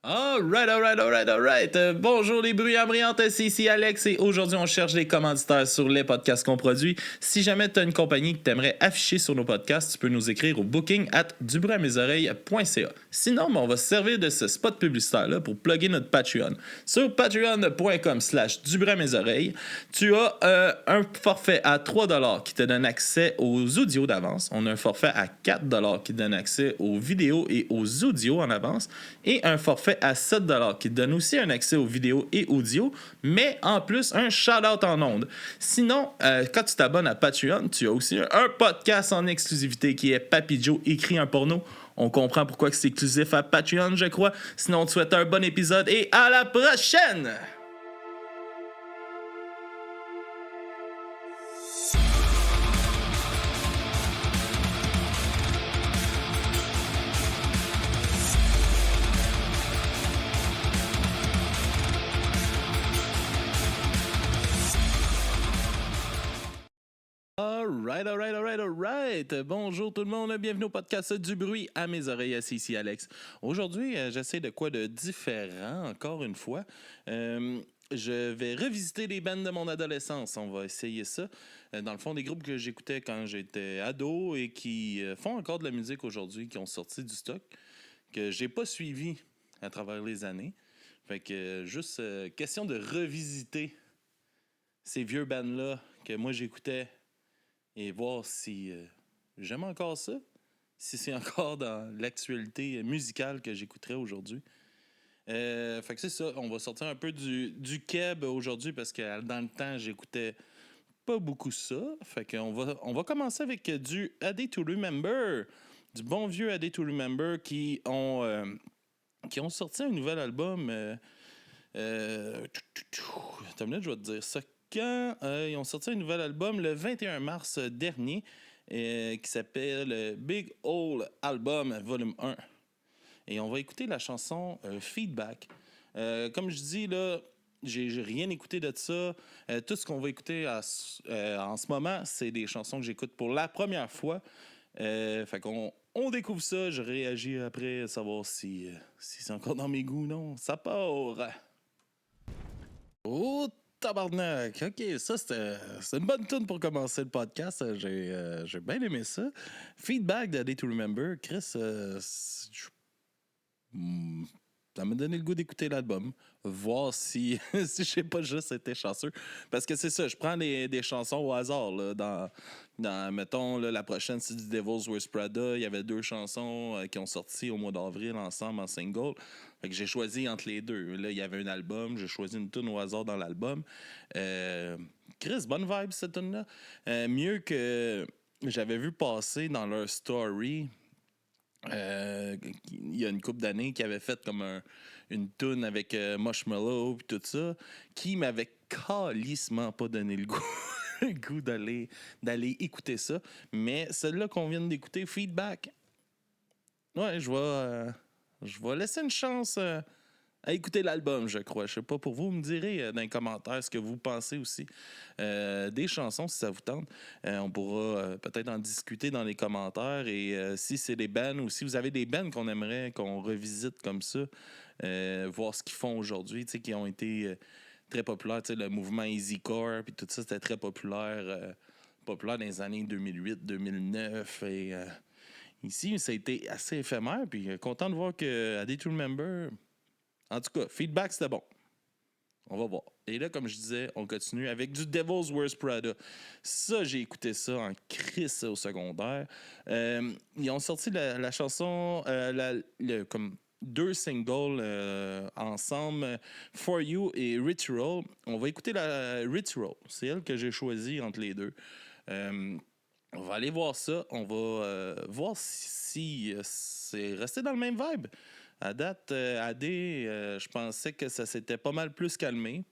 Alright. Bonjour les bruyants brillantes, c'est ici Alex et aujourd'hui on cherche des commanditaires sur les podcasts qu'on produit. Si jamais tu as une compagnie que tu aimerais afficher sur nos podcasts, tu peux nous écrire au booking@dubruitmesoreilles.ca. Sinon, on va se servir de ce spot publicitaire-là pour plugger notre Patreon. Sur patreon.com/dubruitmesoreilles, tu as un forfait à 3$ qui te donne accès aux audios d'avance. On a un forfait à 4$ qui te donne accès aux vidéos et aux audios en avance. Et un forfait à 7$ qui te donne aussi un accès aux vidéos et audio, mais en plus un shout-out en ondes. Sinon, quand tu t'abonnes à Patreon, tu as aussi un podcast en exclusivité qui est Papy Joe écrit un porno. On comprend pourquoi c'est exclusif à Patreon, je crois. Sinon, on te souhaite un bon épisode et à la prochaine! Alright. Bonjour tout le monde, bienvenue au podcast du bruit à mes oreilles, c'est ici Alex. Aujourd'hui, j'essaie de quoi de différent, encore une fois. Je vais revisiter les bands de mon adolescence, on va essayer ça. Dans le fond, des groupes que j'écoutais quand j'étais ado et qui font encore de la musique aujourd'hui, qui ont sorti du stock, que j'ai pas suivi à travers les années. Fait que juste question de revisiter ces vieux bands-là que moi j'écoutais et voir si j'aime encore ça, si c'est encore dans l'actualité musicale que j'écouterais aujourd'hui. Fait que c'est ça, on va sortir un peu du keb aujourd'hui parce que dans le temps, j'écoutais pas beaucoup ça. Fait qu'on va commencer avec du A Day to Remember, du bon vieux A Day to Remember qui ont sorti un nouvel album. Attends une minute, je vais te dire ça. Quand ils ont sorti un nouvel album le 21 mars dernier qui s'appelle Big Ol' Album Volume 1. Et on va écouter la chanson Feedback. Comme je dis, là, j'ai rien écouté de ça. Tout ce qu'on va écouter en ce moment, c'est des chansons que j'écoute pour la première fois. Fait qu'on découvre ça. Je réagis après, savoir si c'est encore dans mes goûts ou non. Ça part! Oh! Tabarnak! OK, ça, c'est une bonne tune pour commencer le podcast. J'ai bien aimé ça. Feedback de A Day to Remember. Chris, ça m'a donné le goût d'écouter l'album. Voir si je sais pas juste été chanceux. Parce que c'est ça, je prends des chansons au hasard. Là, dans mettons, là, la prochaine, c'est du Devil's Wears Prada. Il y avait 2 chansons qui ont sorti au mois d'avril ensemble en single. Fait que j'ai choisi entre les deux. Là, il y avait un album. J'ai choisi une tune au hasard dans l'album. Chris, bonne vibe, cette tune-là. Mieux que j'avais vu passer dans leur story... il y a une couple d'années qui avait fait comme une toune avec Marshmello et tout ça, qui m'avait calissement pas donné le goût d'aller écouter ça. Mais celle-là qu'on vient d'écouter, Feedback, ouais, je vais laisser une chance à écouter l'album, je crois. Je sais pas, pour vous, me direz dans les commentaires ce que vous pensez aussi des chansons, si ça vous tente. On pourra peut-être en discuter dans les commentaires. Et si c'est des bands ou si vous avez des bands qu'on aimerait qu'on revisite comme ça, voir ce qu'ils font aujourd'hui, tu sais, qui ont été très populaires. Tu sais, le mouvement Easycore, puis tout ça, c'était très populaire dans les années 2008-2009. Et ici, ça a été assez éphémère. Puis content de voir que A Day to Remember... En tout cas, Feedback, c'était bon. On va voir. Et là, comme je disais, on continue avec du Devil's Wears Prada. Ça, j'ai écouté ça en crisse au secondaire. Ils ont sorti la chanson, comme 2 singles ensemble, For You et Ritual. On va écouter la Ritual. C'est elle que j'ai choisie entre les deux. On va aller voir ça. On va voir si c'est resté dans le même vibe. À date, AD, je pensais que ça s'était pas mal plus calmé.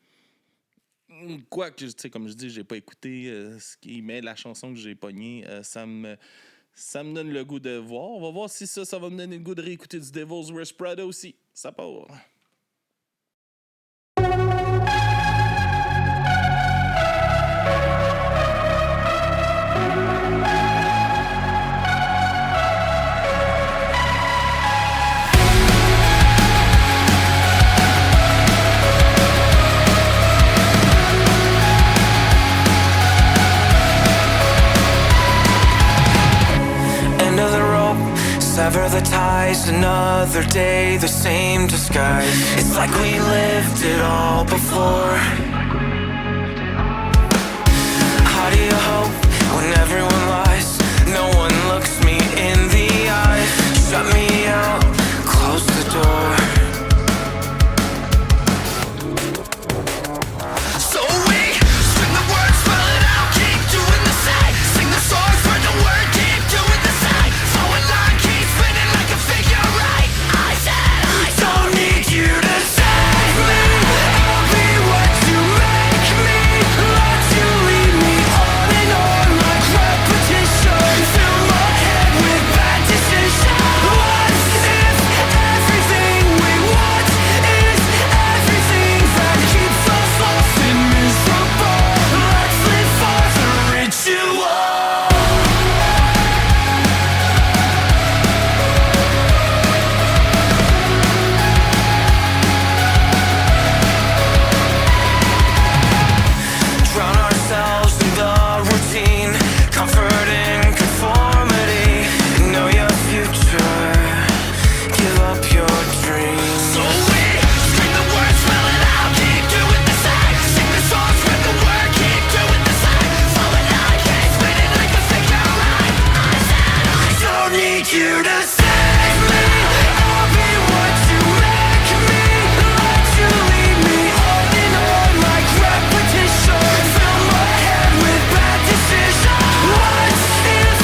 Quoique, comme je dis, j'ai pas écouté mais la chanson que j'ai pognée, ça me donne le goût de voir. On va voir si ça va me donner le goût de réécouter du Devil's Wears Prada aussi. Ça part. Just another day, the same disguise. It's like we lived it all before. How do you hope when everyone lies? No one looks me in the eyes. Shut me out, close the door. So we sing the words, spell it out, keep doing the same. Sing the song, spread the word, keep doing the same. Flowing line, keep spinning like a figure eight. I said I don't need you to save me. I'll be what you make me. Let you lead me on and on like repetition. Fill my head with bad decisions. What if everything we want is everything that keeps us lost and miserable? Let's live for the ritual. Drown ourselves in the routine, comfort in conformity. Know your future, give up your dreams. So we scream the words, spell it out, keep doing the same. Sing the song, spread the word, keep doing the same. Flowing line, keep spinning like a figure eight. I said I don't need you to save me. I'll be what you make me. Let you lead me on and on like repetition. Fill my head with bad decisions. What if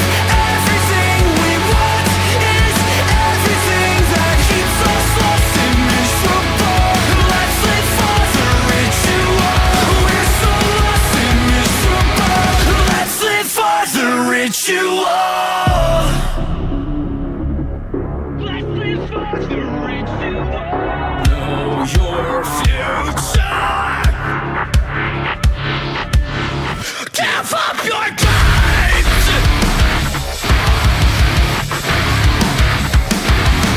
everything we want is everything that keeps us lost and miserable? Let's live for the ritual. We're so lost and miserable. Let's live for the ritual. Let's live for the ritual. Know your future. Give up your games.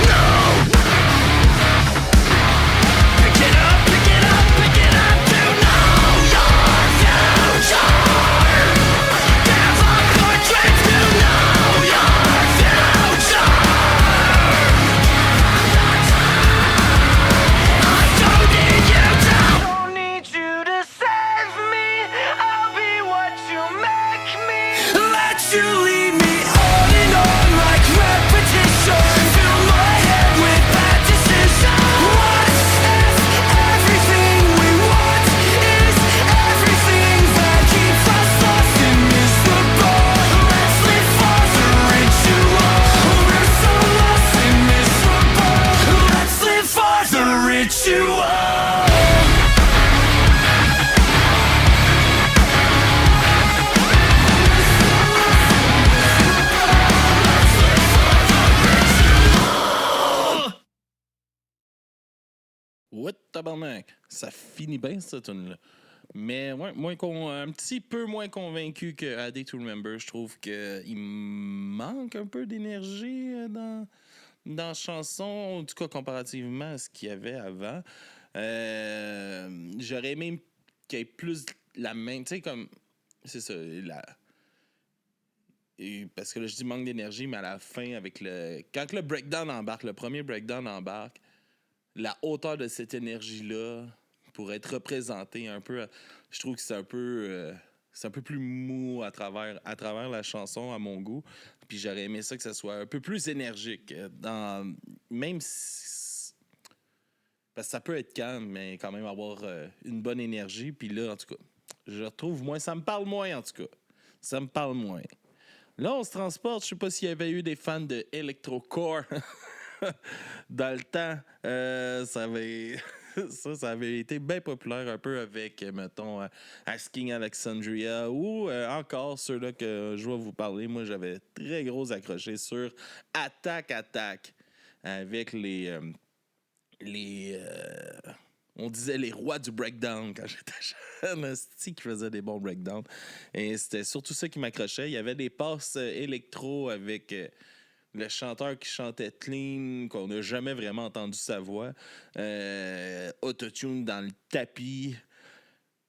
No. Pick it up, pick it up, pick it up to know your future. Give up your dreams to know your future. I don't need you to. Don't need you to save me. I'll be what you make me. Let you lead me on and on like repetition. Fill my head with bad decisions. What if everything we want is everything that keeps us lost and miserable? Let's live for the ritual. We're so lost and miserable. Let's live for the ritual. What tabarnak? Ça finit bien, cette tune-là. Mais ouais, un petit peu moins convaincu que A Day to Remember. Je trouve qu'il manque un peu d'énergie dans la chanson, en tout cas comparativement à ce qu'il y avait avant. J'aurais aimé qu'il y ait plus la même. Tu sais, comme. C'est ça. Parce que là, je dis manque d'énergie, mais à la fin, avec le. Quand le breakdown embarque, le premier breakdown embarque, la hauteur de cette énergie-là pour être représentée un peu, je trouve que c'est un peu plus mou à travers la chanson à mon goût. Puis j'aurais aimé ça que ça soit un peu plus énergique. Même si. Parce que ça peut être calme, mais quand même avoir une bonne énergie. Puis là, en tout cas, je retrouve moins. Ça me parle moins, en tout cas. Ça me parle moins. Là, on se transporte. Je sais pas s'il y avait eu des fans de Electrocore dans le temps. Ça avait été bien populaire un peu avec, mettons, Asking Alexandria ou encore ceux-là que je vais vous parler. Moi, j'avais très gros accroché sur Attack avec on disait les rois du breakdown quand j'étais jeune. C'est qui faisait des bons breakdowns. Et c'était surtout ça qui m'accrochait. Il y avait des passes électro avec le chanteur qui chantait clean, qu'on n'a jamais vraiment entendu sa voix. Autotune dans le tapis.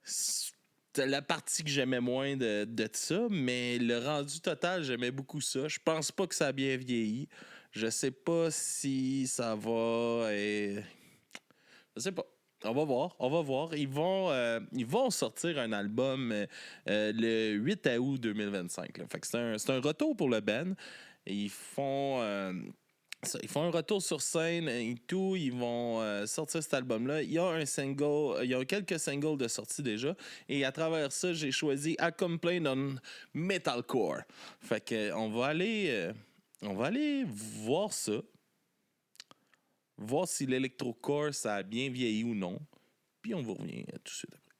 C'était la partie que j'aimais moins de ça, mais le rendu total, j'aimais beaucoup ça. Je pense pas que ça a bien vieilli. Je sais pas si ça va... Je sais pas. On va voir. Ils vont sortir un album le 8 août 2025. Là. Fait que c'est un retour pour le band. Ils font un retour sur scène et tout. Ils vont sortir cet album-là. Il y a quelques singles de sortie déjà. Et à travers ça, j'ai choisi A Complaint on Metalcore. Fait que on va aller voir ça. Voir si l'électrocore, ça a bien vieilli ou non. Puis on vous revient tout de suite après.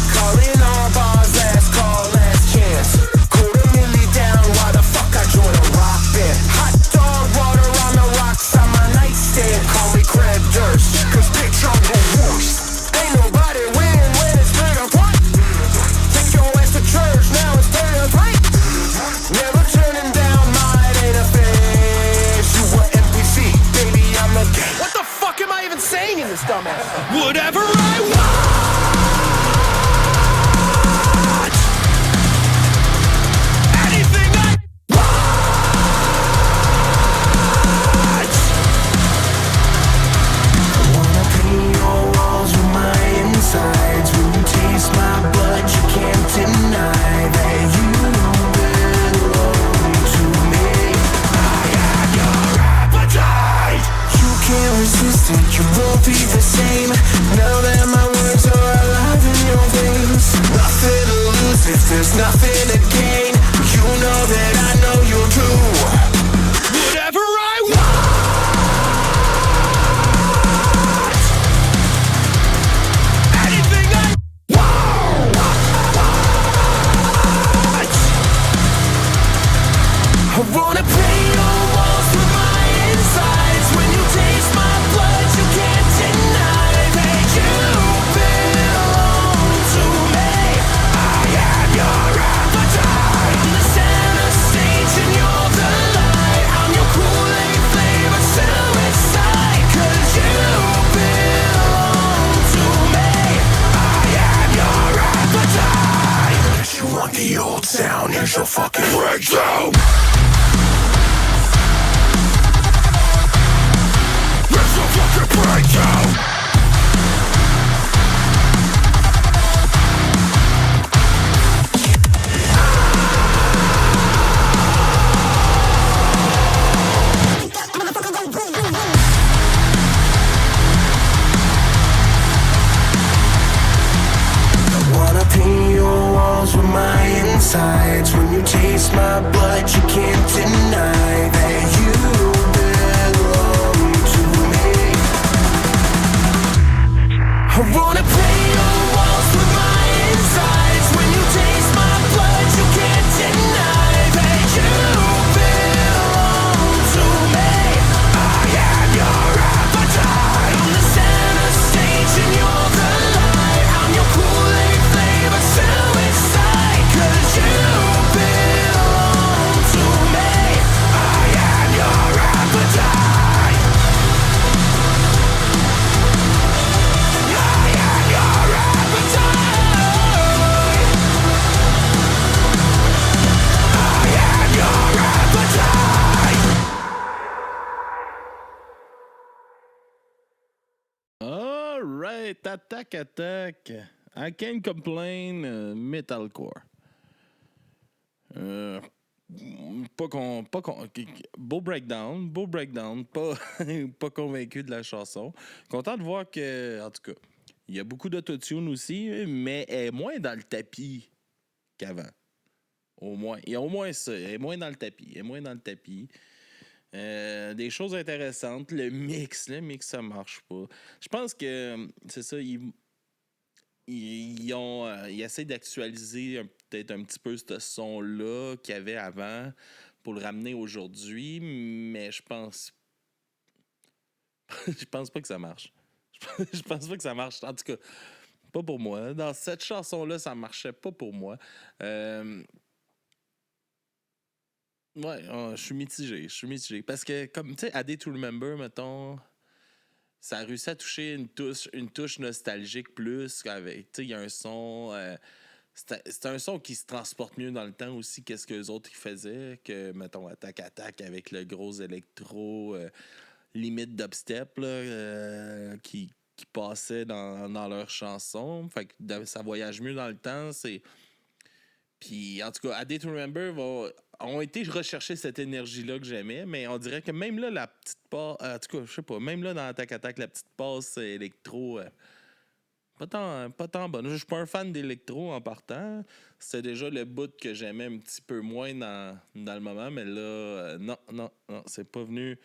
Calling all bars, last call, last chance. Cold a milli down, why the fuck I joined a rock band? Hot dog water on the rocks on my nightstand. Call me Craig Durst, cause bitch I'm the worst. Ain't nobody winning when it's been a fight. Take your ass to church, now it's been a fight. Never turning down mine ain't a face. You were NPC, baby I'm the game. What the fuck am I even saying in this dumbass? Whatever I want. Sides. When you taste my blood, you can't deny that you belong to me. I am your appetite. You can't resist it, you won't be the same. Now that my words are alive in your veins. Nothing to lose if there's nothing to gain. You know that I know you'll do whatever I want. I wanna paint your walls with my insides. When you taste my blood, you can't deny that you belong to me. I am your appetite. I'm the center stage and you're the light. I'm your Kool-Aid flavored suicide. Cause you belong to me. I am your appetite. Cause you want the old sound, here's your fucking breakdown. Breakdown. I wanna paint your walls with my insides. When you taste my blood, you can't deny that you belong to me. I wanna paint your walls with my insides. When you taste my blood, you can't deny that you belong to me. I am your appetite. I'm the center stage and you're the light. I'm your Kool-Aid flavored suicide. Cause you belong to me. I am your appetite. I am your appetite. I am your appetite. All right, attaque. I Can't Complain, Metalcore. Beau breakdown, pas convaincu de la chanson. Content de voir que, en tout cas, il y a beaucoup d'autotune aussi, mais elle est moins dans le tapis qu'avant. Au moins. Il y a au moins ça. Elle est moins dans le tapis. Des choses intéressantes. Le mix, ça marche pas. Je pense que c'est ça. Ils essaient d'actualiser peut-être un petit peu ce son-là qu'il y avait avant pour le ramener aujourd'hui, mais je pense pas que ça marche. Je pense pas que ça marche. En tout cas, pas pour moi. Dans cette chanson-là, ça marchait pas pour moi. Je suis mitigé. Parce que, comme, tu sais, A Day to Remember, mettons, ça a réussi à toucher une touche nostalgique plus. Tu sais, il y a un son... c'est un son qui se transporte mieux dans le temps aussi qu'est-ce que les autres ils faisaient, que, mettons, Attack Attack avec le gros électro, limite dubstep, là, qui passait dans leurs chansons. Fait que ça voyage mieux dans le temps. Puis, en tout cas, A Day to Remember ont été rechercher cette énergie-là que j'aimais, mais on dirait que même là, la petite passe... En tout cas, je sais pas, même là, dans Attack Attack, la petite passe électro... pas tant bonne. Je suis pas un fan d'électro en partant. C'était déjà le bout que j'aimais un petit peu moins dans le moment, mais là, non, c'est pas venu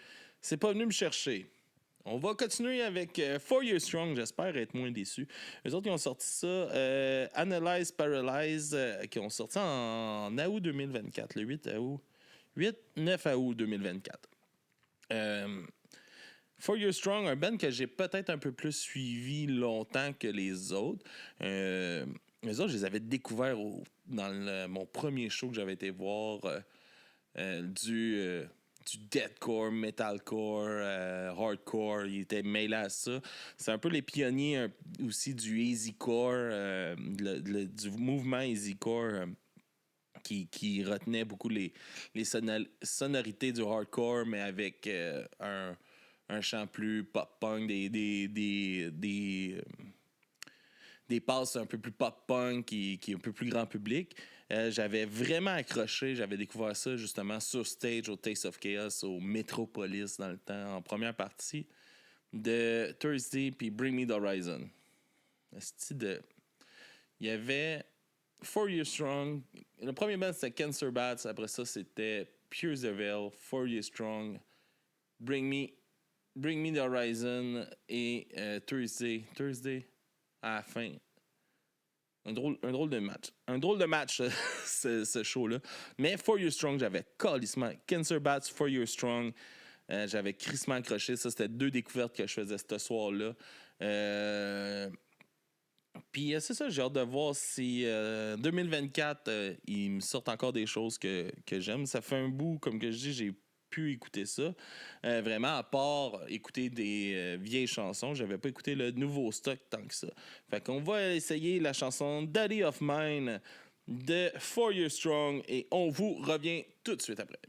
me chercher. On va continuer avec 4 Years Strong, j'espère être moins déçu. Eux autres, ils ont sorti ça, Analyze Paralyze, qui ont sorti en août 2024, le 9 août 2024. 4 Years Strong, un band que j'ai peut-être un peu plus suivi longtemps que les autres. Les autres, je les avais découverts dans mon premier show que j'avais été voir du deathcore, metalcore, hardcore. Ils étaient mêlés à ça. C'est un peu les pionniers aussi du easycore, du mouvement easycore qui retenait beaucoup les sonorités du hardcore, mais avec un chant plus pop-punk, des passes un peu plus pop-punk qui est un peu plus grand public. J'avais vraiment accroché. J'avais découvert ça justement sur stage au Taste of Chaos, au Metropolis dans le temps, en première partie de Thursday puis Bring Me the Horizon. Il y avait 4 Years Strong. Le premier band, c'était Cancer Bats. Après ça, c'était Pure the Veil, 4 Years Strong, Bring Me the Horizon et Thursday à la fin. Un drôle de match. Un drôle de match, ce show-là. Mais 4 Years Strong, j'avais calissement. Cancer Bats, 4 Years Strong. J'avais crissement accroché. Ça, c'était 2 découvertes que je faisais ce soir-là. Puis c'est ça, j'ai hâte de voir si 2024, ils me sortent encore des choses que j'aime. Ça fait un bout, comme que je dis, j'ai pu écouter ça. Vraiment, à part écouter des vieilles chansons, j'avais pas écouté le nouveau stock tant que ça. Fait qu'on va essayer la chanson Daddy of Mine de 4 Years Strong et on vous revient tout de suite après.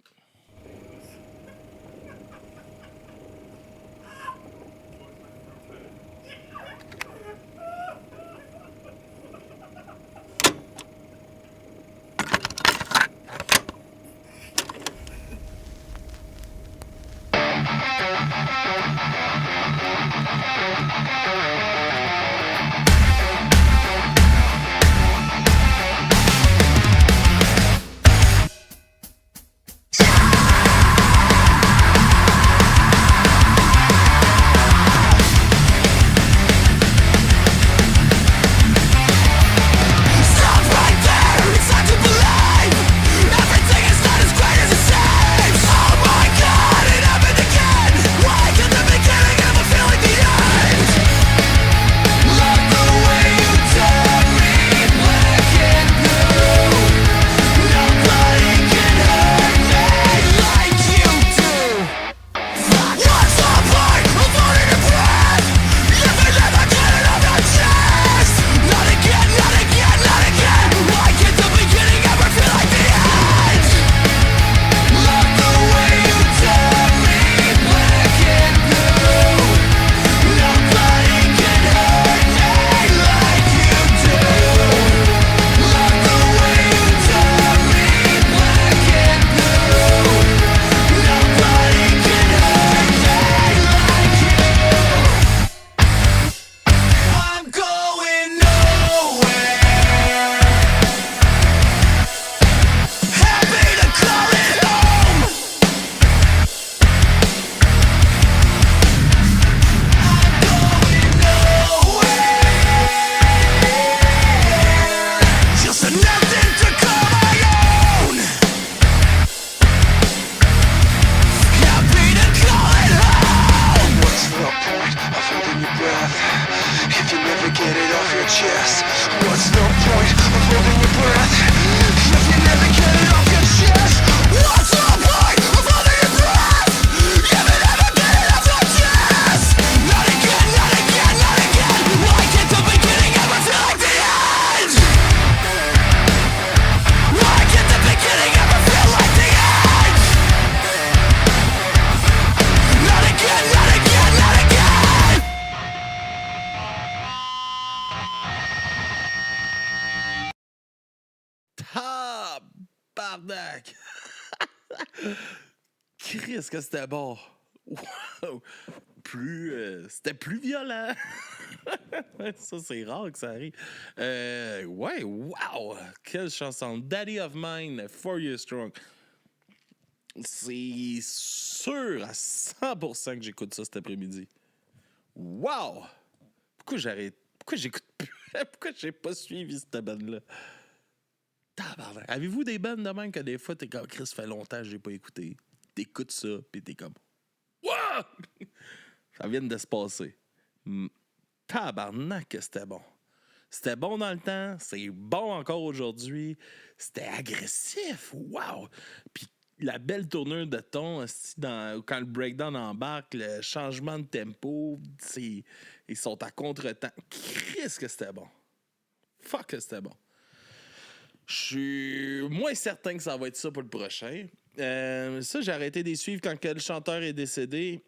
Tabarnak! Christ, que c'était bon! Wow! C'était plus violent! Ça, c'est rare que ça arrive. Ouais, wow! Quelle chanson! Daddy of Mine, 4 Years Strong. C'est sûr à 100% que j'écoute ça cet après-midi. Wow! Pourquoi j'arrête? Pourquoi j'écoute plus? Pourquoi j'ai pas suivi cette bande-là? Tabarnak. Avez-vous des bandes de même que des fois, t'es comme Chris, ça fait longtemps que j'ai pas écouté? T'écoutes ça, pis t'es comme. Wow! Ça vient de se passer. Tabarnak que c'était bon. C'était bon dans le temps, c'est bon encore aujourd'hui. C'était agressif. Wow! Puis la belle tournure de ton, quand le breakdown embarque, le changement de tempo, ils sont à contre-temps. Qu'est-ce que c'était bon. Fuck que c'était bon. Je suis moins certain que ça va être ça pour le prochain. Ça, j'ai arrêté de les suivre quand le chanteur est décédé.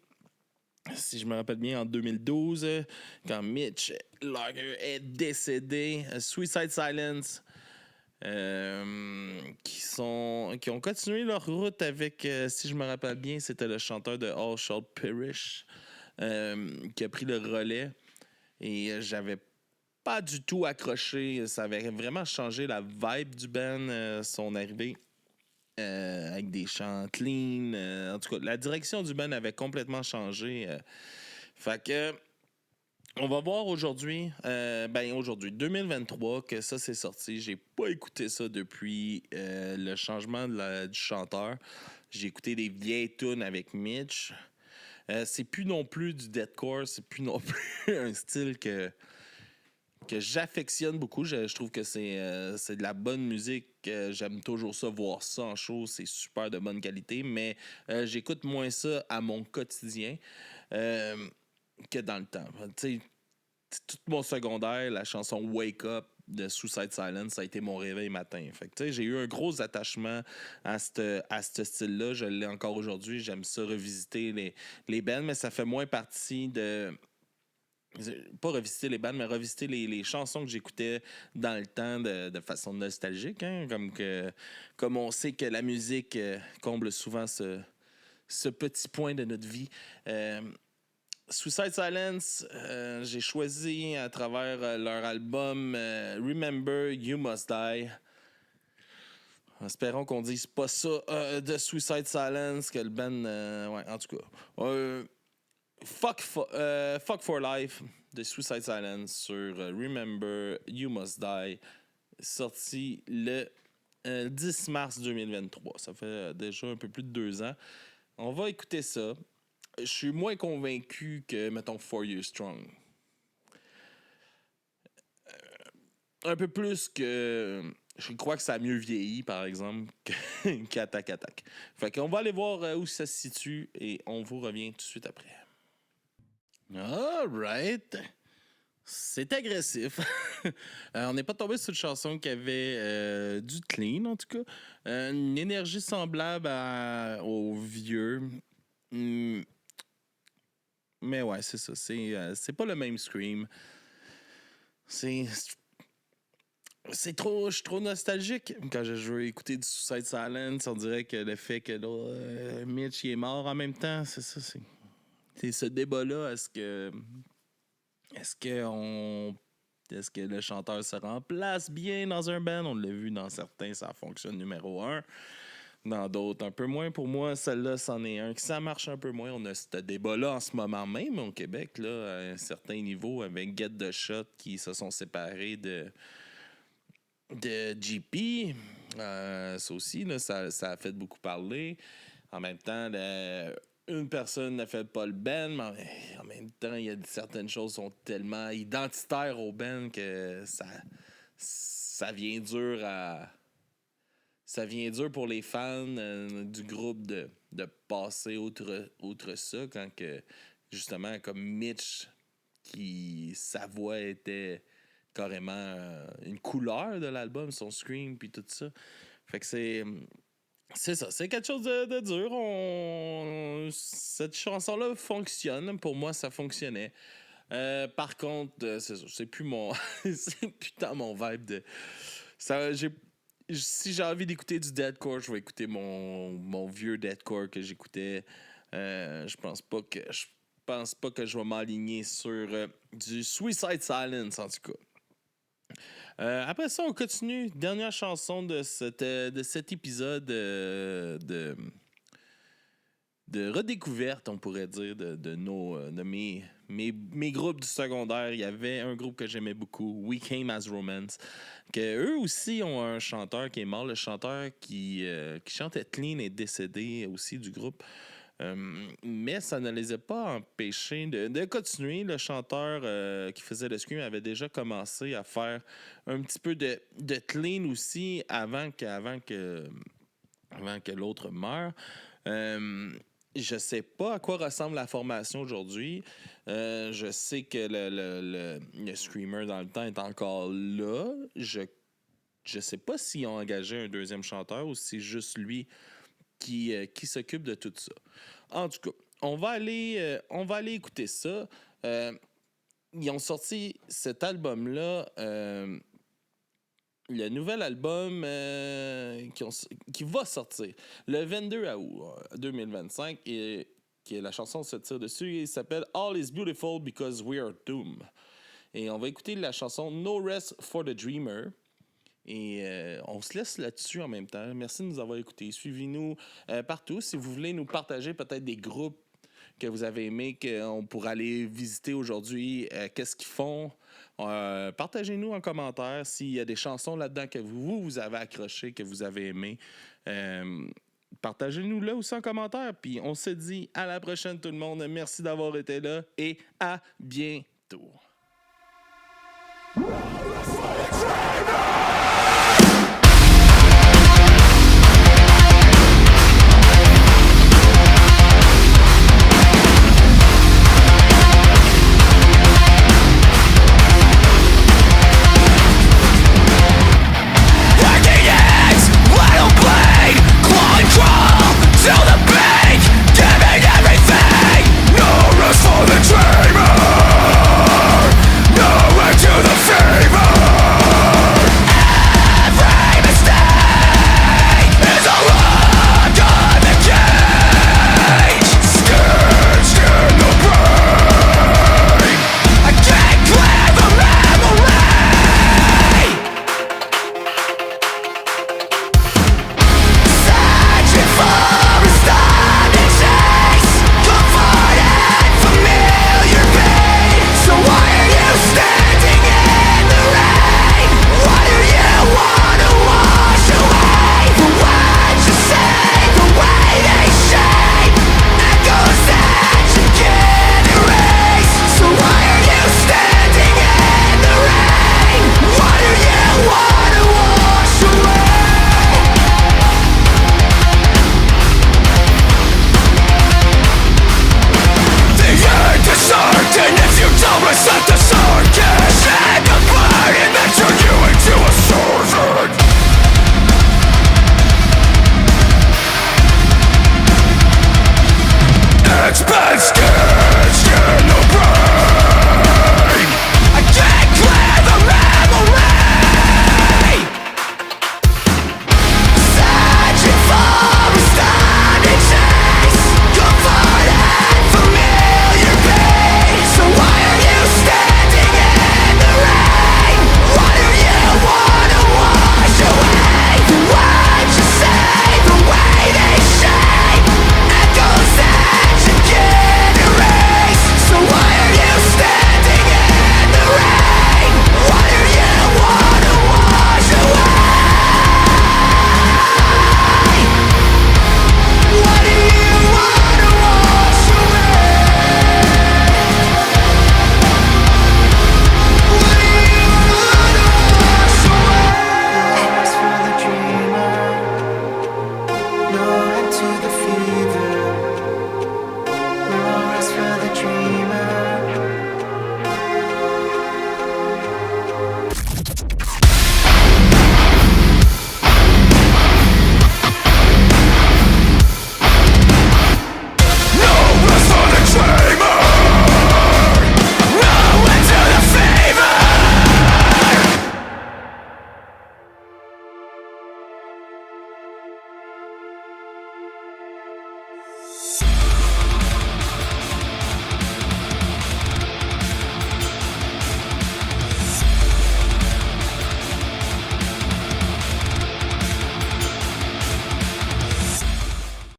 Si je me rappelle bien, en 2012, quand Mitch Lager est décédé. Suicide Silence, qui ont continué leur route avec, si je me rappelle bien, c'était le chanteur de All Shall Perish, qui a pris le relais. Et j'avais pas du tout accroché. Ça avait vraiment changé la vibe du band, son arrivée. Avec des chants clean. En tout cas, la direction du band avait complètement changé. Fait que, on va voir aujourd'hui, 2023, que ça c'est sorti. J'ai pas écouté ça depuis le changement du chanteur. J'ai écouté des vieilles tunes avec Mitch. C'est plus non plus du deathcore, c'est plus non plus un style que j'affectionne beaucoup. Je trouve que c'est de la bonne musique. J'aime toujours ça, voir ça en show. C'est super de bonne qualité, mais j'écoute moins ça à mon quotidien que dans le temps. Tu sais, tout mon secondaire, la chanson Wake Up de Suicide Silence, ça a été mon réveil matin. Fait que, tu sais, j'ai eu un gros attachement à ce style-là. Je l'ai encore aujourd'hui. J'aime ça revisiter les bands, mais ça fait moins partie de... Pas revisiter les bandes, mais revisiter les chansons que j'écoutais dans le temps de façon nostalgique. Hein? Comme on sait que la musique comble souvent ce petit point de notre vie. Suicide Silence, j'ai choisi à travers leur album Remember You Must Die. Espérons qu'on dise pas ça de Suicide Silence, que le band... ouais, en tout cas... Fuck for Life de Suicide Silence sur Remember You Must Die, sorti le 10 mars 2023. Ça fait déjà un peu plus de 2 ans. On va écouter ça. Je suis moins convaincu que, mettons, 4 Years Strong. Un peu plus que... Je crois que ça a mieux vieilli, par exemple, qu'Attack. Fait qu'on va aller voir où ça se situe et on vous revient tout de suite après. All right. C'est agressif. On n'est pas tombé sur une chanson qui avait du clean, en tout cas. Une énergie semblable au vieux. Mais ouais, c'est ça. C'est pas le même scream. Je suis trop nostalgique. Quand je écouter du Suicide Silence, on dirait que le fait que là, Mitch il est mort en même temps, c'est ça, c'est ce débat-là. Est-ce que le chanteur se remplace bien dans un band? On l'a vu dans certains, ça fonctionne numéro 1. Dans d'autres, un peu moins. Pour moi, celle-là, c'en est un. Ça marche un peu moins. On a ce débat-là en ce moment même au Québec, là, à un certain niveau, avec Get the Shot qui se sont séparés de JP. Ça aussi, là, ça a fait beaucoup parler. En même temps, une personne n'a fait pas le band, mais en même temps, il y a certaines choses qui sont tellement identitaires au band que ça vient dur ça vient dur pour les fans du groupe de passer outre ça quand que, justement, comme Mitch, sa voix était carrément une couleur de l'album, son scream puis tout ça. Fait que c'est ça, c'est quelque chose de dur. Cette chanson-là fonctionne. Pour moi, ça fonctionnait. Par contre, c'est ça, c'est plus mon... c'est plus dans mon vibe de... si j'ai envie d'écouter du deathcore, je vais écouter mon vieux deathcore que j'écoutais. Je pense pas que je vais m'aligner sur du Suicide Silence, en tout cas. Après ça, on continue. Dernière chanson de cet épisode de redécouverte, on pourrait dire, de mes groupes du secondaire. Il y avait un groupe que j'aimais beaucoup, We Came As Romance, que eux aussi ont un chanteur qui est mort. Le chanteur qui chantait Clean est décédé aussi du groupe. Mais ça ne les a pas empêchés de continuer. Le chanteur qui faisait le scream avait déjà commencé à faire un petit peu de clean aussi avant que l'autre meure. Je sais pas à quoi ressemble la formation aujourd'hui. Je sais que le screamer dans le temps est encore là. Je sais pas s'ils ont engagé un deuxième chanteur ou si c'est juste lui qui s'occupe de tout ça. En tout cas, on va aller écouter ça. Ils ont sorti cet album-là, le nouvel album qui va sortir le 22 août 2025, et qui est la chanson se tire dessus, il s'appelle All is Beautiful Because We Are Doomed. Et on va écouter la chanson No Rest for the Dreamer. Et on se laisse là-dessus en même temps. Merci de nous avoir écoutés. Suivez-nous partout. Si vous voulez nous partager peut-être des groupes que vous avez aimés, qu'on pourrait aller visiter aujourd'hui, qu'est-ce qu'ils font, partagez-nous en commentaire s'il y a des chansons là-dedans que vous avez accrochées, que vous avez aimées. Partagez-nous là aussi en commentaire. Puis on se dit à la prochaine tout le monde. Merci d'avoir été là et à bientôt.